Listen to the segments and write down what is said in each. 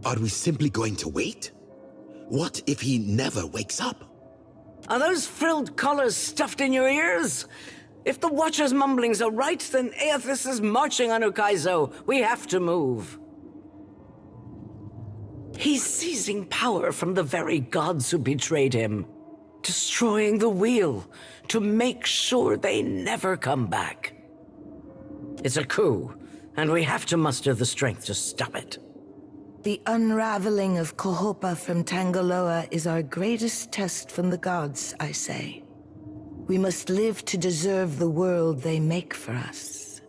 Are we simply going to wait? What if he never wakes up? Are those frilled collars stuffed in your ears? If the Watcher's mumblings are right, then Aethys is marching on Ukaizo. We have to move. He's seizing power from the very gods who betrayed him, destroying the wheel to make sure they never come back. It's a coup, and we have to muster the strength to stop it. The unraveling of Kohopa from Tangaloa is our greatest test from the gods, I say. We must live to deserve the world they make for us.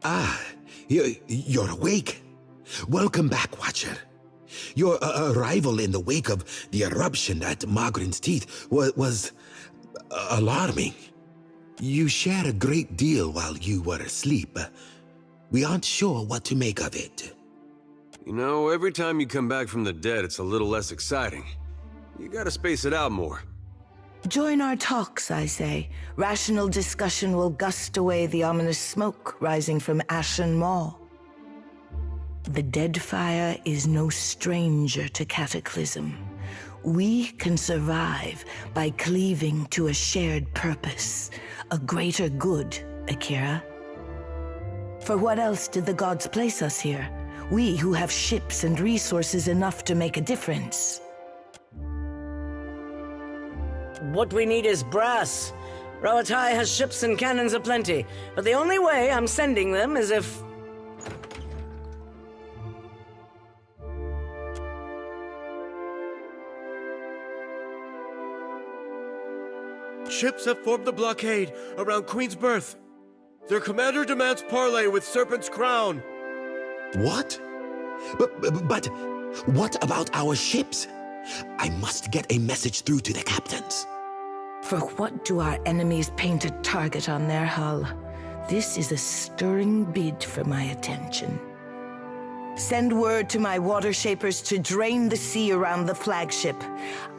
Ah, you're awake. Welcome back, Watcher. Your arrival in the wake of the eruption at Magrin's Teeth was alarming. You shared a great deal while you were asleep. We aren't sure what to make of it. You know, every time you come back from the dead, it's a little less exciting. You gotta space it out more. Join our talks, I say. Rational discussion will gust away the ominous smoke rising from Ashen Maw. The Deadfire is no stranger to cataclysm. We can survive by cleaving to a shared purpose, a greater good, Akira. For what else did the gods place us here? We who have ships and resources enough to make a difference. What we need is brass. Rawatai has ships and cannons aplenty, but the only way I'm sending them is if... Ships have formed the blockade around Queen's Berth. Their commander demands parley with Serpent's Crown. What? But what about our ships? I must get a message through to the captains. For what do our enemies paint a target on their hull? This is a stirring bid for my attention. Send word to my water shapers to drain the sea around the flagship.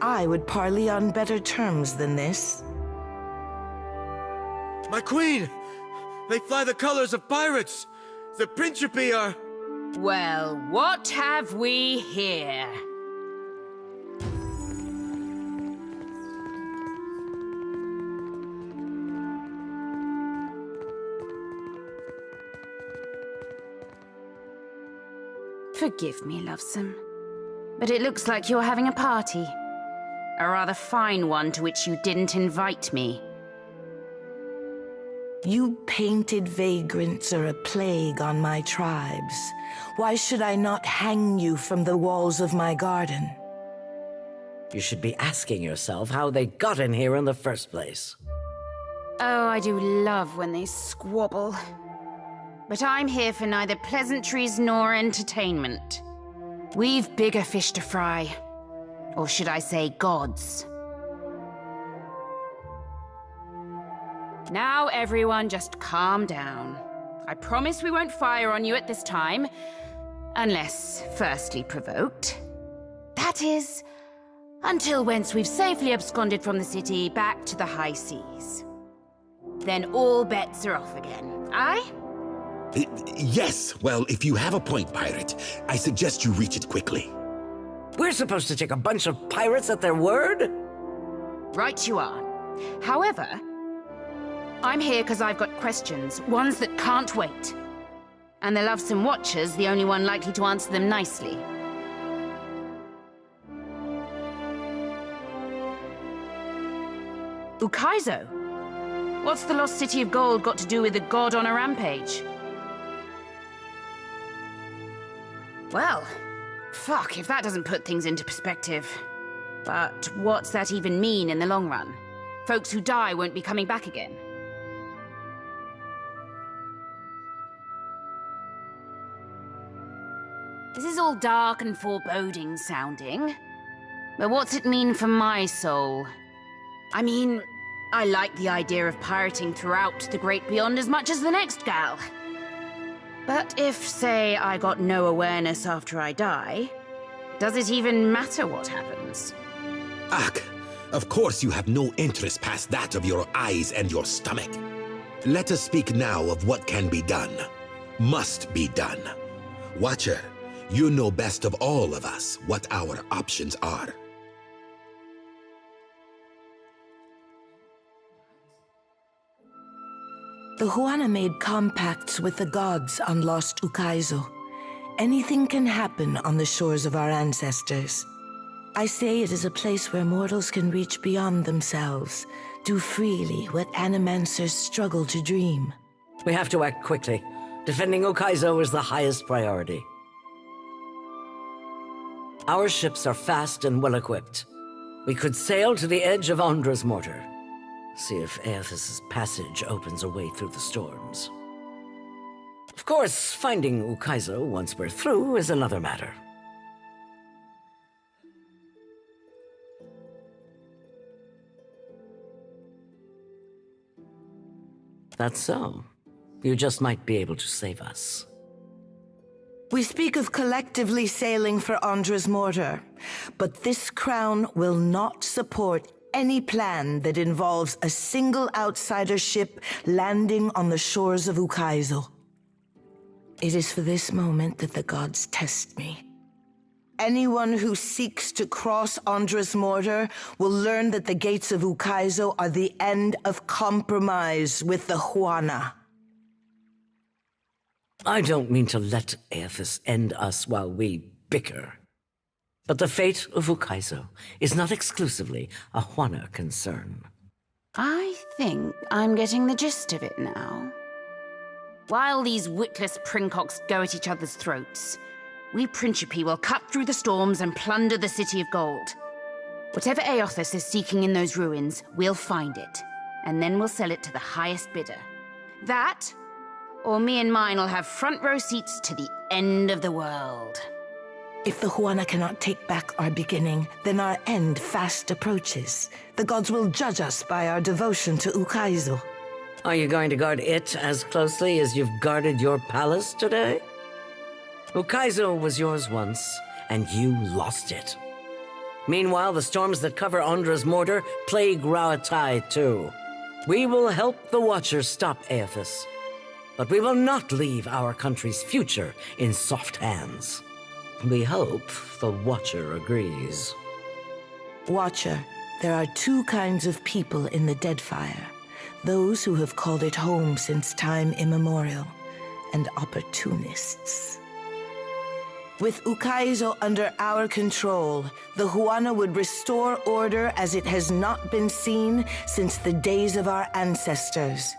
I would parley on better terms than this. My queen! They fly the colors of pirates! The Principi are... Well, what have we here? Forgive me, lovesome, but it looks like you're having a party. A rather fine one to which you didn't invite me. You painted vagrants are a plague on my tribes. Why should I not hang you from the walls of my garden? You should be asking yourself how they got in here in the first place. Oh, I do love when they squabble. But I'm here for neither pleasantries nor entertainment. We've bigger fish to fry. Or should I say gods? Now everyone just calm down. I promise we won't fire on you at this time. Unless firstly provoked. That is, until once we've safely absconded from the city back to the high seas. Then all bets are off again. Aye? Yes, well, if you have a point, pirate, I suggest you reach it quickly. We're supposed to take a bunch of pirates at their word? Right you are. However, I'm here because I've got questions, ones that can't wait. And the Lovesome Watcher's the only one likely to answer them nicely. Ukaizo? What's the lost city of gold got to do with the god on a rampage? Well, fuck if that doesn't put things into perspective. But what's that even mean in the long run? Folks who die won't be coming back again. This is all dark and foreboding sounding. But what's it mean for my soul? I mean, I like the idea of pirating throughout the Great Beyond as much as the next gal. But if, say, I got no awareness after I die, does it even matter what happens? Ak, Of course you have no interest past that of your eyes and your stomach. Let us speak now of what can be done. Must be done. Watcher, you know best of all of us what our options are. The Huana made compacts with the gods on Lost Ukaizo. Anything can happen on the shores of our ancestors. I say it is a place where mortals can reach beyond themselves, do freely what animancers struggle to dream. We have to act quickly. Defending Ukaizo is the highest priority. Our ships are fast and well-equipped. We could sail to the edge of Andra's mortar. See if Aethys' passage opens a way through the storms. Of course, finding Ukaizo once we're through is another matter. That's so. You just might be able to save us. We speak of collectively sailing for Andra's mortar, but this crown will not support any plan that involves a single outsider ship landing on the shores of Ukaizo. It is for this moment that the gods test me. Anyone who seeks to cross Andra's mortar will learn that the gates of Ukaizo are the end of compromise with the Huana. I don't mean to let Aethys end us while we bicker. But the fate of Ukaizo is not exclusively a Huana concern. I think I'm getting the gist of it now. While these witless princocks go at each other's throats, we Principi will cut through the storms and plunder the City of Gold. Whatever Aethys is seeking in those ruins, we'll find it, and then we'll sell it to the highest bidder. That, or me and mine will have front row seats to the end of the world. If the Huana cannot take back our beginning, then our end fast approaches. The gods will judge us by our devotion to Ukaizo. Are you going to guard it as closely as you've guarded your palace today? Ukaizo was yours once, and you lost it. Meanwhile, the storms that cover Andra's mortar plague Rauatai too. We will help the Watchers stop Aethys, but we will not leave our country's future in soft hands. We hope the Watcher agrees. Watcher, there are two kinds of people in the Deadfire. Those who have called it home since time immemorial, and opportunists. With Ukaizo under our control, the Huana would restore order as it has not been seen since the days of our ancestors.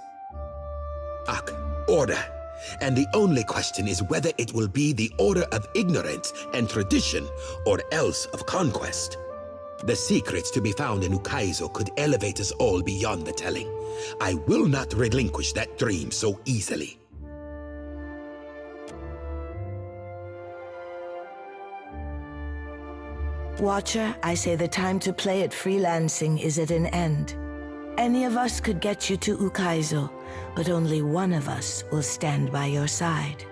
Order. And the only question is whether it will be the order of ignorance and tradition, or else of conquest. The secrets to be found in Ukaizo could elevate us all beyond the telling. I will not relinquish that dream so easily. Watcher, I say the time to play at freelancing is at an end. Any of us could get you to Ukaizo, but only one of us will stand by your side.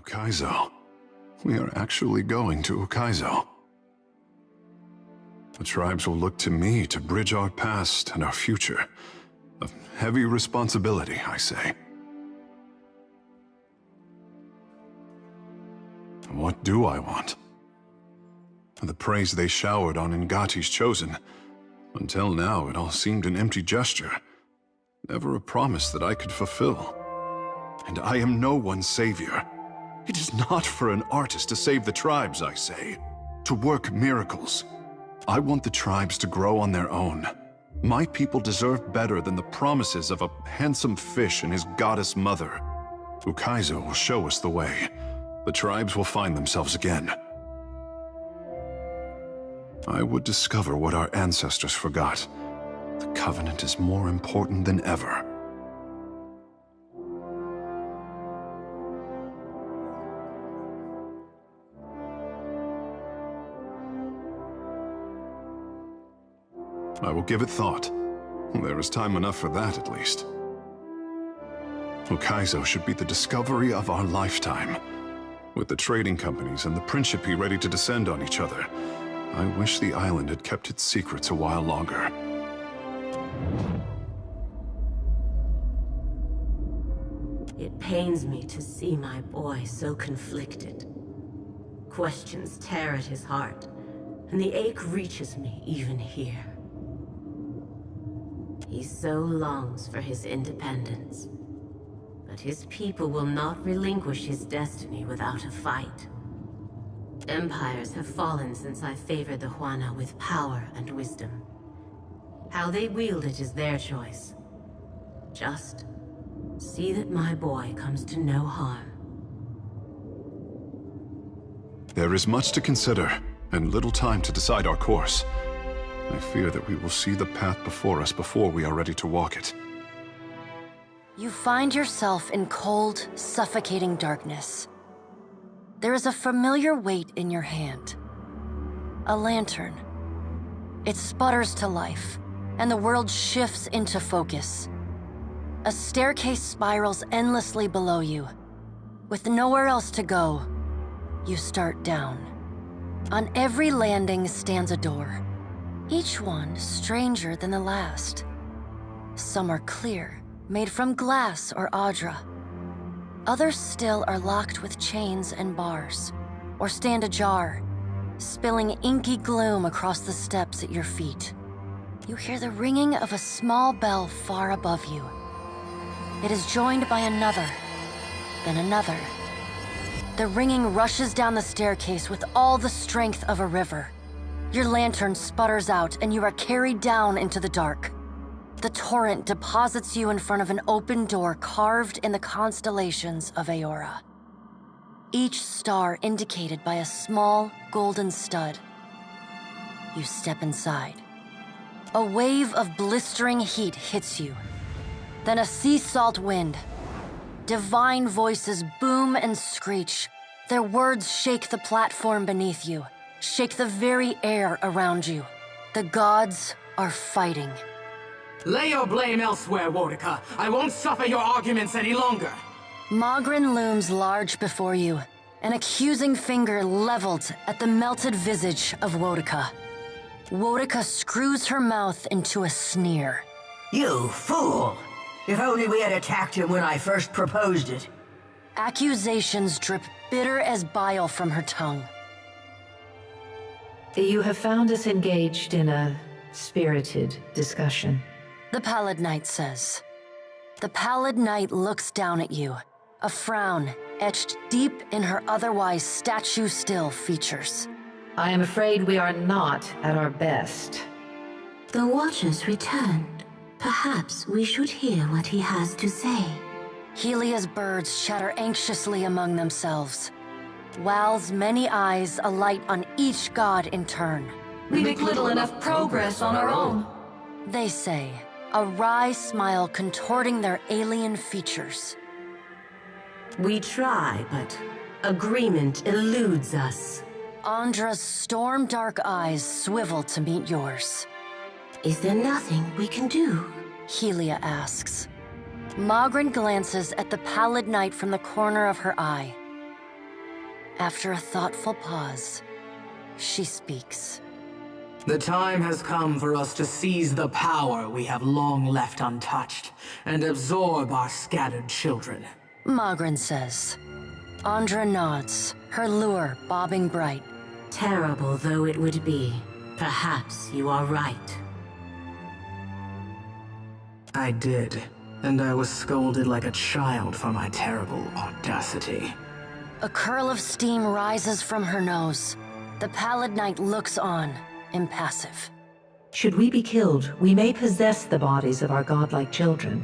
Ukaizo. We are actually going to Ukaizo. The tribes will look to me to bridge our past and our future. A heavy responsibility, I say. What do I want? The praise they showered on Ngati's chosen. Until now, it all seemed an empty gesture. Never a promise that I could fulfill. And I am no one's savior. It is not for an artist to save the tribes, I say. To work miracles. I want the tribes to grow on their own. My people deserve better than the promises of a handsome fish and his goddess mother. Ukaizo will show us the way. The tribes will find themselves again. I would discover what our ancestors forgot. The Covenant is more important than ever. I will give it thought. There is time enough for that, at least. Ukaizo should be the discovery of our lifetime. With the trading companies and the Principe ready to descend on each other, I wish the island had kept its secrets a while longer. It pains me to see my boy so conflicted. Questions tear at his heart, and the ache reaches me even here. He so longs for his independence, but his people will not relinquish his destiny without a fight. Empires have fallen since I favored the Huana with power and wisdom. How they wield it is their choice. Just see that my boy comes to no harm. There is much to consider, and little time to decide our course. I fear that we will see the path before us before we are ready to walk it. You find yourself in cold, suffocating darkness. There is a familiar weight in your hand. A lantern. It sputters to life, and the world shifts into focus. A staircase spirals endlessly below you. With nowhere else to go, you start down. On every landing stands a door, each one stranger than the last. Some are clear, made from glass or Audra. Others still are locked with chains and bars, or stand ajar, spilling inky gloom across the steps at your feet. You hear the ringing of a small bell far above you. It is joined by another, then another. The ringing rushes down the staircase with all the strength of a river. Your lantern sputters out and you are carried down into the dark. The torrent deposits you in front of an open door carved in the constellations of Aora. Each star indicated by a small golden stud. You step inside. A wave of blistering heat hits you. Then a sea salt wind. Divine voices boom and screech. Their words shake the platform beneath you, shake the very air around you. The gods are fighting. Lay your blame elsewhere, Wodica. I won't suffer your arguments any longer. Mogren looms large before you, an accusing finger leveled at the melted visage of Wodica. Wodica screws her mouth into a sneer. You fool! If only we had attacked him when I first proposed it. Accusations drip bitter as bile from her tongue. You have found us engaged in a spirited discussion. The Pallid Knight says. The Pallid Knight looks down at you, a frown etched deep in her otherwise statue-still features. I am afraid we are not at our best. The Watchers returned. Perhaps we should hear what he has to say. Helia's birds chatter anxiously among themselves. Wal's many eyes alight on each god in turn. We make little enough progress on our own, they say, a wry smile contorting their alien features. We try, but agreement eludes us. Andra's storm-dark eyes swivel to meet yours. Is there nothing we can do? Helia asks. Mogren glances at the Pallid Knight from the corner of her eye. After a thoughtful pause, she speaks. The time has come for us to seize the power we have long left untouched and absorb our scattered children. Mogren says. Andra nods, her lure bobbing bright. Terrible though it would be, perhaps you are right. I did, and I was scolded like a child for my terrible audacity. A curl of steam rises from her nose. The Pallid Knight looks on, impassive. Should we be killed, we may possess the bodies of our godlike children.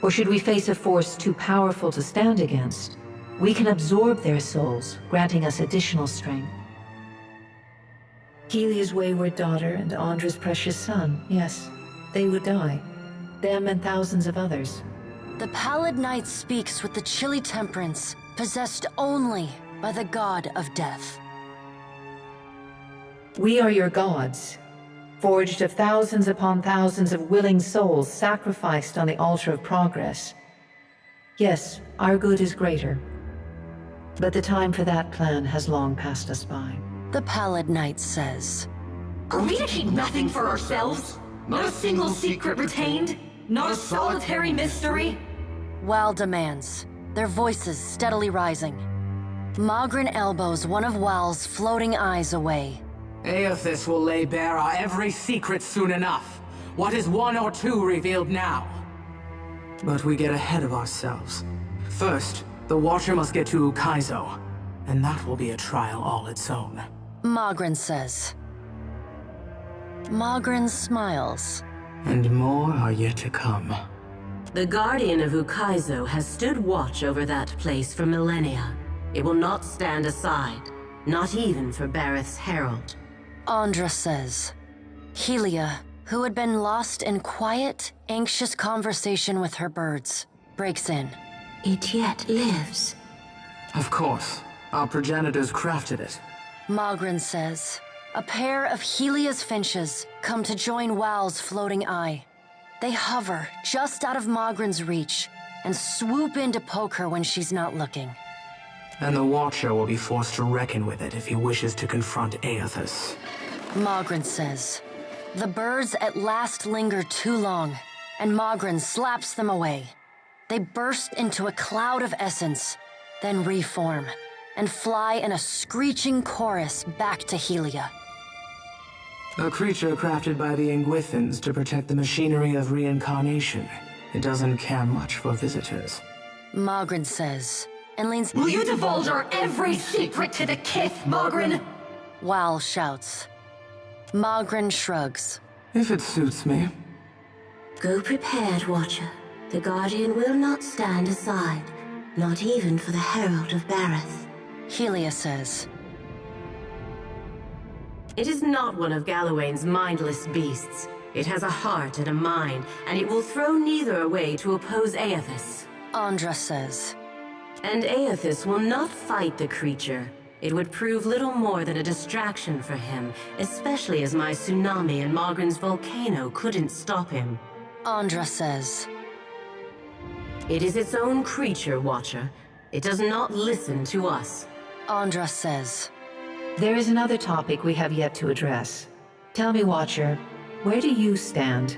Or should we face a force too powerful to stand against, we can absorb their souls, granting us additional strength. Helia's wayward daughter and Andra's precious son, yes, they would die. Them and thousands of others. The Pallid Knight speaks with the chilly temperance, possessed only by the god of death. We are your gods, forged of thousands upon thousands of willing souls sacrificed on the altar of progress. Yes, our good is greater. But the time for that plan has long passed us by. The Pallid Knight says, Are we to keep nothing for ourselves? Not a single secret retained? Not a solitary mystery? Wal demands, their voices steadily rising. Mogren elbows one of Wal's floating eyes away. Aethys will lay bare our every secret soon enough. What is one or two revealed now? But we get ahead of ourselves. First, the Watcher must get to Ukaizo, and that will be a trial all its own. Mogren says. Mogren smiles. And more are yet to come. The Guardian of Ukaizo has stood watch over that place for millennia. It will not stand aside, not even for Bareth's herald. Andra says. Helia, who had been lost in quiet, anxious conversation with her birds, breaks in. It yet lives. Of course. Our progenitors crafted it. Mogren says. A pair of Helia's finches come to join Wal's floating eye. They hover just out of Mogren's reach and swoop in to poke her when she's not looking. And the Watcher will be forced to reckon with it if he wishes to confront Aethys. Mogren says. The birds at last linger too long, and Mogren slaps them away. They burst into a cloud of essence, then reform, and fly in a screeching chorus back to Helia. A creature crafted by the Ingwithans to protect the machinery of reincarnation. It doesn't care much for visitors. Mogren says, and leans— Will you divulge our every secret to the Kith, Mogren? Wal shouts. Mogren shrugs. If it suits me. Go prepared, Watcher. The Guardian will not stand aside, not even for the Herald of Bareth. Helia says. It is not one of Galawain's mindless beasts. It has a heart and a mind, and it will throw neither away to oppose Aethys. Andra says. And Aethys will not fight the creature. It would prove little more than a distraction for him, especially as my tsunami and Mogren's volcano couldn't stop him. Andra says. It is its own creature, Watcher. It does not listen to us. Andra says. There is another topic we have yet to address. Tell me, Watcher, where do you stand?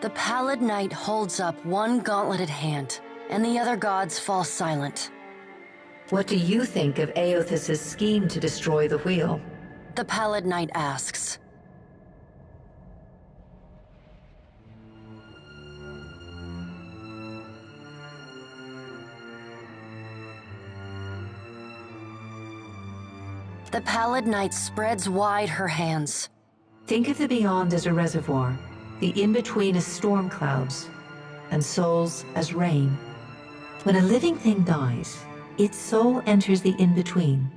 The Pallid Knight holds up one gauntleted hand, and the other gods fall silent. What do you think of Aethys' scheme to destroy the wheel? The Pallid Knight asks. The Pallid Knight spreads wide her hands. Think of the beyond as a reservoir, the in-between as storm clouds, and souls as rain. When a living thing dies, its soul enters the in-between.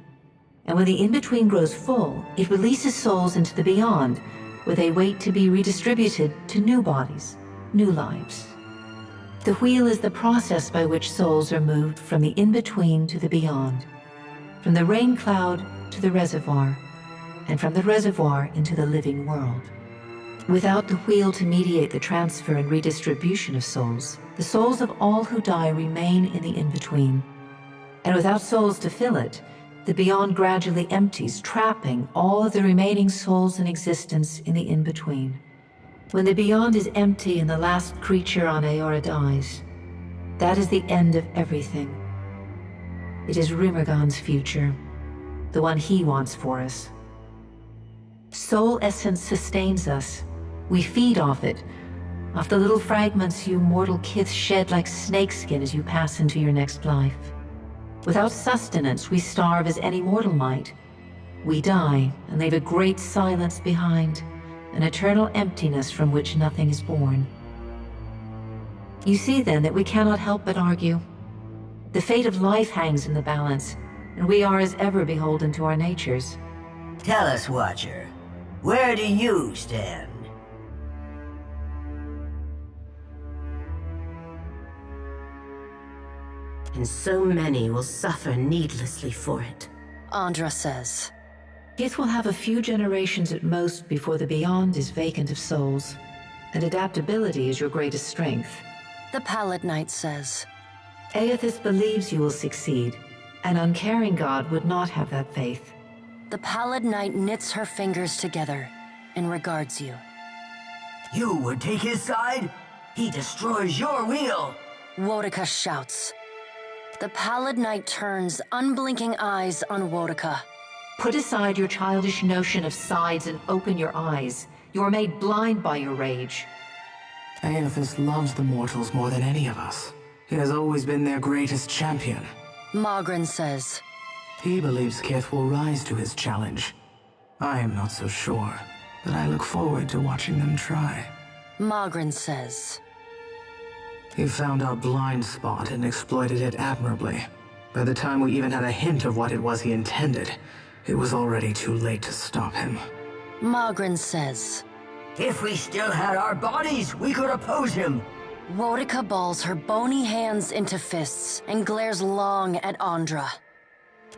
And when the in-between grows full, it releases souls into the beyond, where they wait to be redistributed to new bodies, new lives. The wheel is the process by which souls are moved from the in-between to the beyond, from the rain cloud to the reservoir, and from the reservoir into the living world. Without the wheel to mediate the transfer and redistribution of souls, the souls of all who die remain in the in-between. And without souls to fill it, the beyond gradually empties, trapping all of the remaining souls in existence in the in-between. When the beyond is empty and the last creature on Aora dies, that is the end of everything. It is Rimergon's future, the one he wants for us. Soul essence sustains us. We feed off it, off the little fragments you mortal kith shed like snakeskin as you pass into your next life. Without sustenance, we starve as any mortal might. We die and leave a great silence behind, an eternal emptiness from which nothing is born. You see then that we cannot help but argue. The fate of life hangs in the balance, and we are as ever beholden to our natures. Tell us, Watcher, where do you stand? And so many will suffer needlessly for it. Andra says. It will have a few generations at most before the beyond is vacant of souls, and adaptability is your greatest strength. The Pallid Knight says. Aethys believes you will succeed, An uncaring god would not have that faith. The Pallid Knight knits her fingers together and regards you. You would take his side? He destroys your wheel! Wodika shouts. The Pallid Knight turns unblinking eyes on Wodika. Put aside your childish notion of sides and open your eyes. You are made blind by your rage. Aethys loves the mortals more than any of us. He has always been their greatest champion. Magrin says. He believes Kith will rise to his challenge. I am not so sure, but I look forward to watching them try. Magrin says. He found our blind spot and exploited it admirably. By the time we even had a hint of what it was he intended, it was already too late to stop him. Magrin says. If we still had our bodies, we could oppose him. Wodika balls her bony hands into fists and glares long at Andra.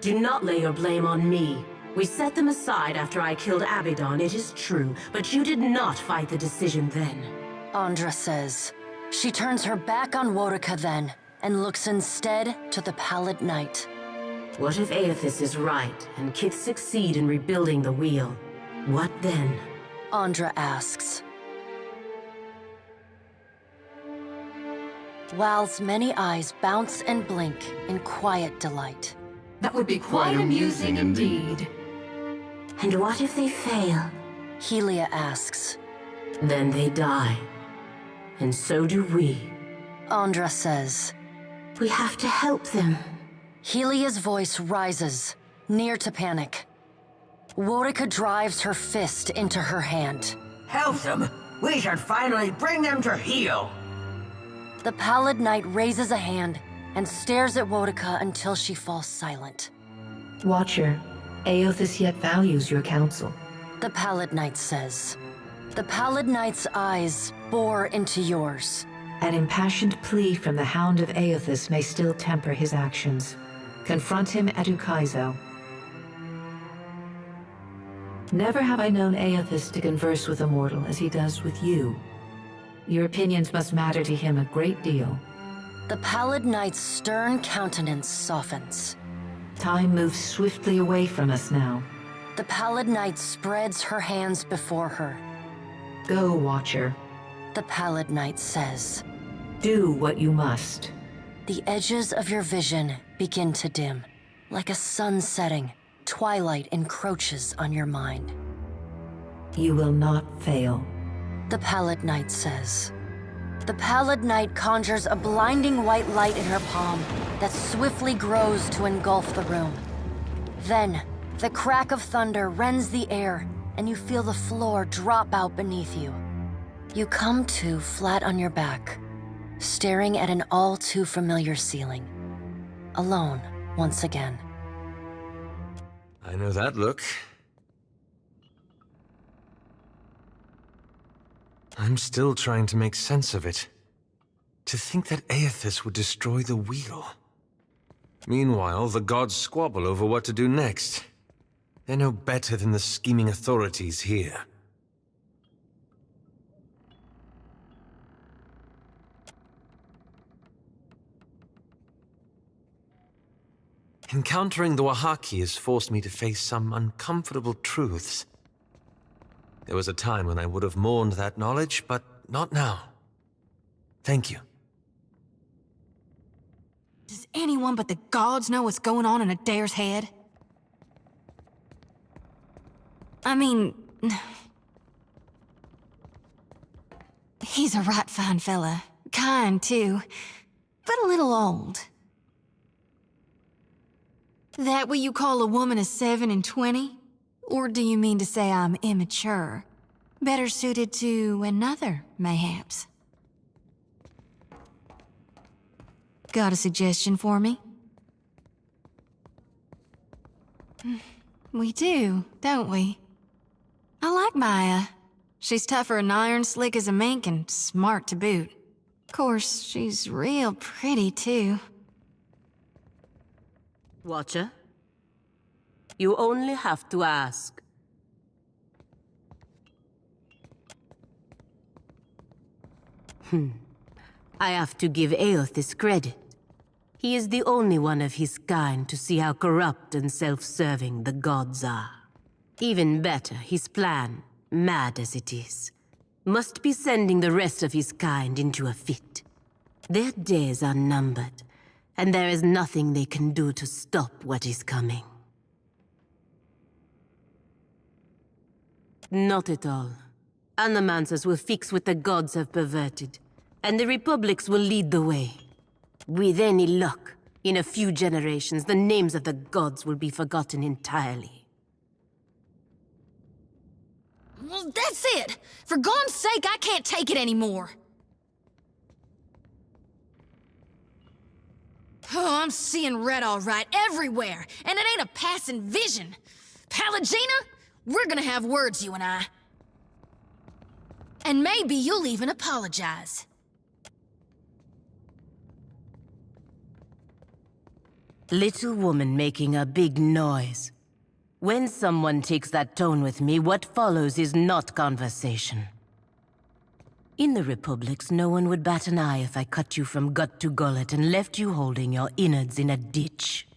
Do not lay your blame on me. We set them aside after I killed Abaddon, it is true, but you did not fight the decision then. Andra says. She turns her back on Wodika then, and looks instead to the Pallid Knight. What if Aethys is right, and Kith succeed in rebuilding the wheel? What then? Andra asks. Wal's many eyes bounce and blink in quiet delight. That would be quite amusing indeed. And what if they fail? Helia asks. Then they die. And so do we. Andra says. We have to help them. Helia's voice rises, near to panic. Wodika drives her fist into her hand. Help them! We should finally bring them to heel! The Pallid Knight raises a hand and stares at Wodika until she falls silent. Watcher, Aethys yet values your counsel. The Pallid Knight says. The Pallid Knight's eyes bore into yours. An impassioned plea from the Hound of Aethys may still temper his actions. Confront him at Ukaizo. Never have I known Aethys to converse with a mortal as he does with you. Your opinions must matter to him a great deal. The Pallid Knight's stern countenance softens. Time moves swiftly away from us now. The Pallid Knight spreads her hands before her. Go, Watcher. The Pallid Knight says. Do what you must. The edges of your vision begin to dim. Like a sun setting, twilight encroaches on your mind. You will not fail. The Pallid Knight says. The Pallid Knight conjures a blinding white light in her palm that swiftly grows to engulf the room. Then, the crack of thunder rends the air, and you feel the floor drop out beneath you. You come to flat on your back, staring at an all too familiar ceiling. Alone, once again. I know that look. I'm still trying to make sense of it. To think that Aethys would destroy the wheel. Meanwhile, the gods squabble over what to do next. They're no better than the scheming authorities here. Encountering the Wahaki has forced me to face some uncomfortable truths. There was a time when I would have mourned that knowledge, but not now. Thank you. Does anyone but the gods know what's going on in Adair's head? I mean... he's a right fine fella. Kind, too. But a little old. That what you call a woman of 7 and 20? Or do you mean to say I'm immature? Better suited to another, mayhaps? Got a suggestion for me? We do, don't we? I like Maya. She's tougher than iron, slick as a mink, and smart to boot. Of course, she's real pretty, too. Watcher? You only have to ask. I have to give Aethys credit. He is the only one of his kind to see how corrupt and self-serving the gods are. Even better, his plan, mad as it is, must be sending the rest of his kind into a fit. Their days are numbered, and there is nothing they can do to stop what is coming. Not at all. Anomancers will fix what the gods have perverted, and the republics will lead the way. With any luck, in a few generations, the names of the gods will be forgotten entirely. Well, that's it! For God's sake, I can't take it anymore! Oh, I'm seeing red all right, everywhere! And it ain't a passing vision! Pallegina, we're gonna have words, you and I. And maybe you'll even apologize. Little woman making a big noise. When someone takes that tone with me, what follows is not conversation. In the Republics, no one would bat an eye if I cut you from gut to gullet and left you holding your innards in a ditch.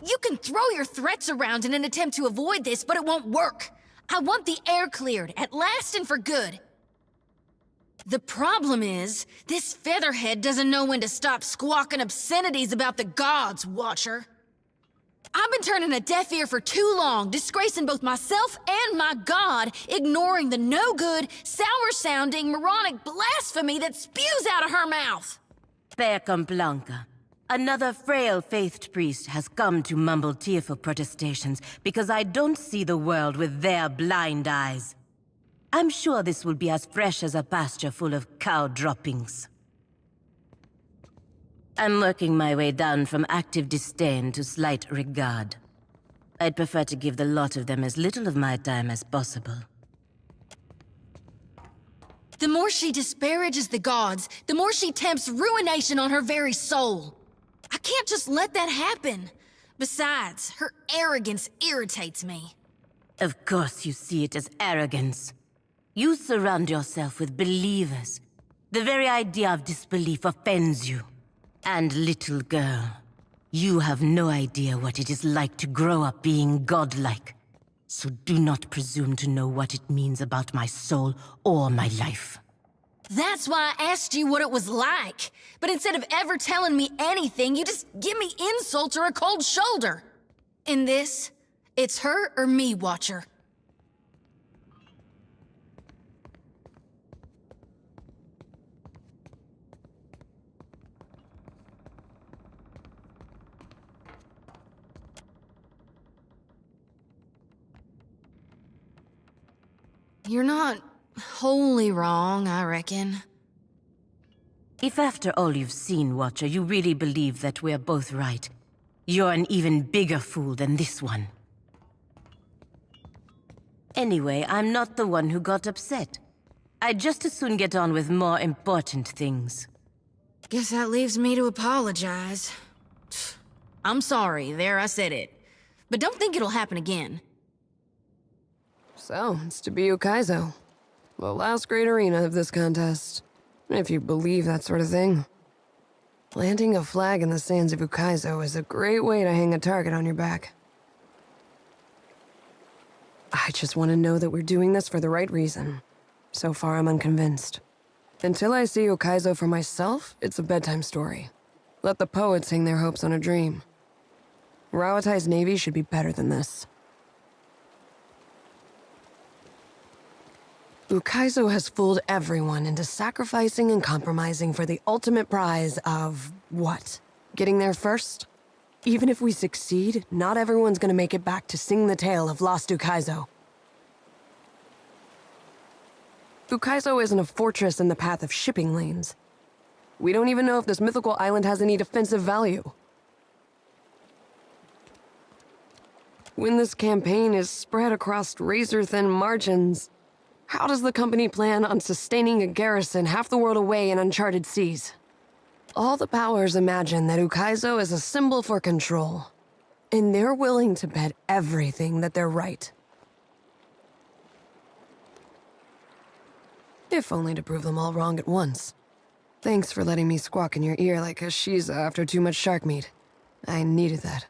You can throw your threats around in an attempt to avoid this, but it won't work. I want the air cleared, at last and for good. The problem is, this featherhead doesn't know when to stop squawking obscenities about the gods, Watcher. I've been turning a deaf ear for too long, disgracing both myself and my god, ignoring the no-good, sour-sounding, moronic blasphemy that spews out of her mouth. Fair Blanca. Another frail-faithed priest has come to mumble tearful protestations because I don't see the world with their blind eyes. I'm sure this will be as fresh as a pasture full of cow droppings. I'm working my way down from active disdain to slight regard. I'd prefer to give the lot of them as little of my time as possible. The more she disparages the gods, the more she tempts ruination on her very soul. I can't just let that happen. Besides, her arrogance irritates me. Of course you see it as arrogance. You surround yourself with believers. The very idea of disbelief offends you. And little girl, you have no idea what it is like to grow up being godlike. So do not presume to know what it means about my soul or my life. That's why I asked you what it was like. But instead of ever telling me anything, you just give me insults or a cold shoulder. In this, it's her or me, Watcher. You're not wholly wrong, I reckon. If after all you've seen, Watcher, you really believe that we're both right, you're an even bigger fool than this one. Anyway, I'm not the one who got upset. I'd just as soon get on with more important things. Guess that leaves me to apologize. I'm sorry, there I said it. But don't think it'll happen again. So, it's to be Ukaizo. The last great arena of this contest. If you believe that sort of thing. Planting a flag in the sands of Ukaizo is a great way to hang a target on your back. I just want to know that we're doing this for the right reason. So far, I'm unconvinced. Until I see Ukaizo for myself, it's a bedtime story. Let the poets hang their hopes on a dream. Rawatai's navy should be better than this. Ukaizo has fooled everyone into sacrificing and compromising for the ultimate prize of, what? Getting there first? Even if we succeed, not everyone's gonna make it back to sing the tale of lost Ukaizo. Ukaizo isn't a fortress in the path of shipping lanes. We don't even know if this mythical island has any defensive value. When this campaign is spread across razor-thin margins, how does the company plan on sustaining a garrison half the world away in uncharted seas? All the powers imagine that Ukaizo is a symbol for control, and they're willing to bet everything that they're right. If only to prove them all wrong at once. Thanks for letting me squawk in your ear like a Shiza after too much shark meat. I needed that.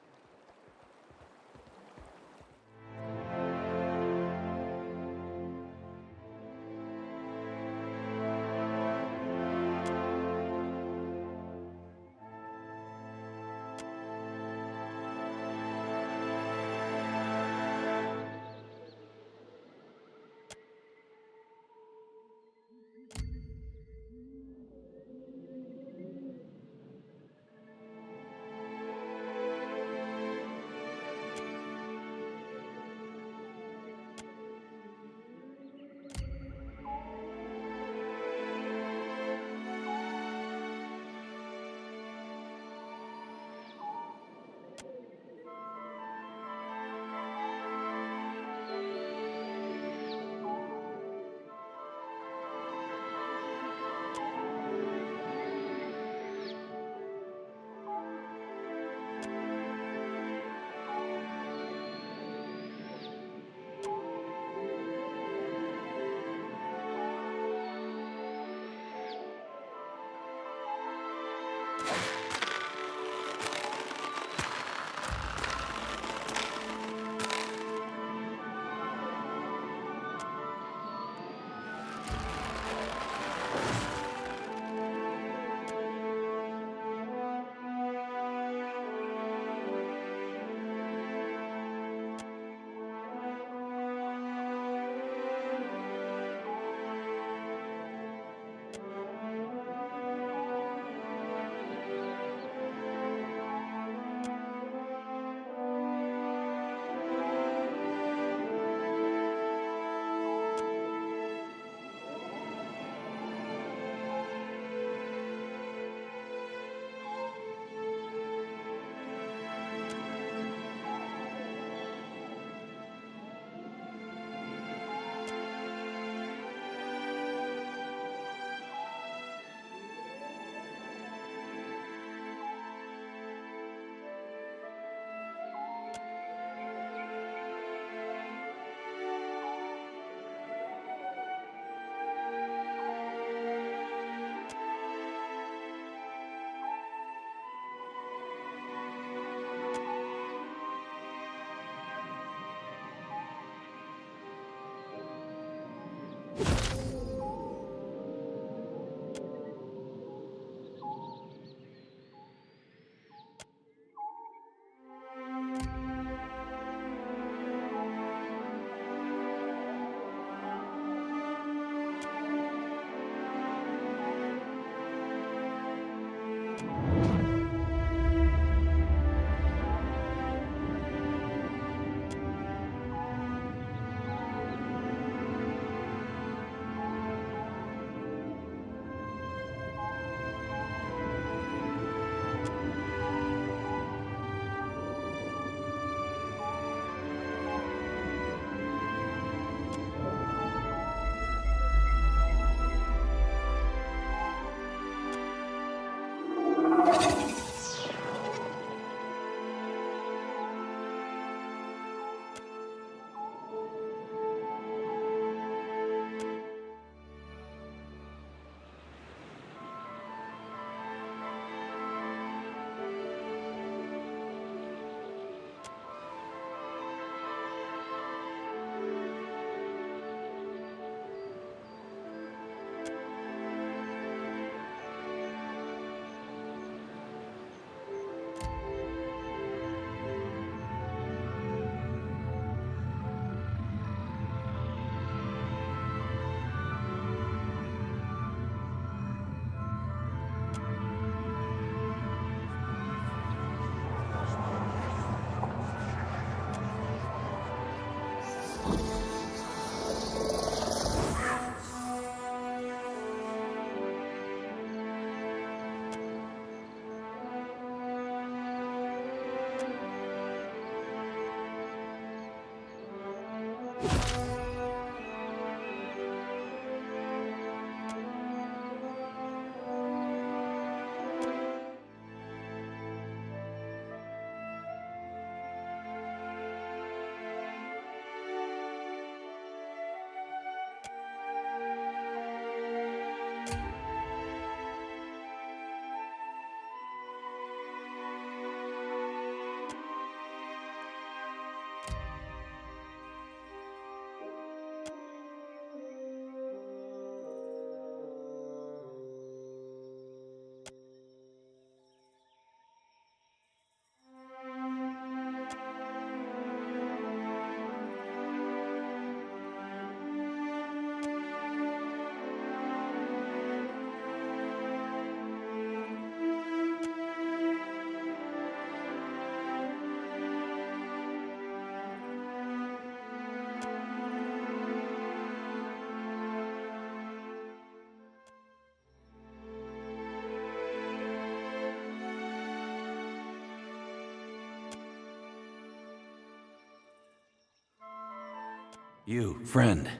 You, friend,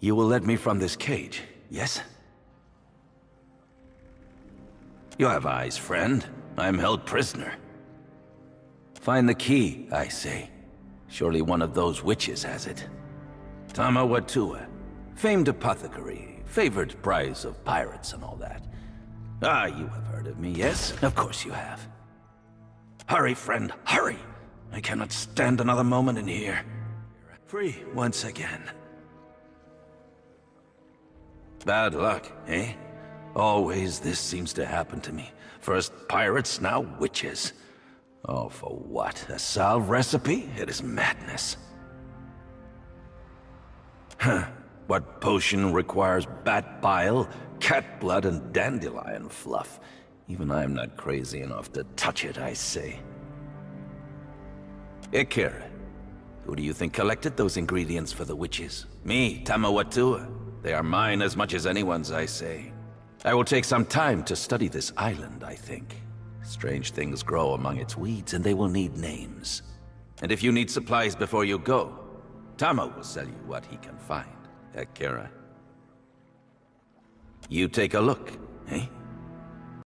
you will let me from this cage, yes? You have eyes, friend. I am held prisoner. Find the key, I say. Surely one of those witches has it. Tamawatua, famed apothecary, favored prize of pirates and all that. Ah, you have heard of me, yes? Of course you have. Hurry, friend, hurry! I cannot stand another moment in here. Free once again. Bad luck, eh? Always this seems to happen to me. First pirates, now witches. Oh, for what? A salve recipe? It is madness. Huh. What potion requires bat bile, cat blood, and dandelion fluff? Even I'm not crazy enough to touch it, I say. Ikira, who do you think collected those ingredients for the witches? Me, Tamawatua. They are mine as much as anyone's, I say. I will take some time to study this island, I think. Strange things grow among its weeds, and they will need names. And if you need supplies before you go, Tama will sell you what he can find. Akira. You take a look, eh?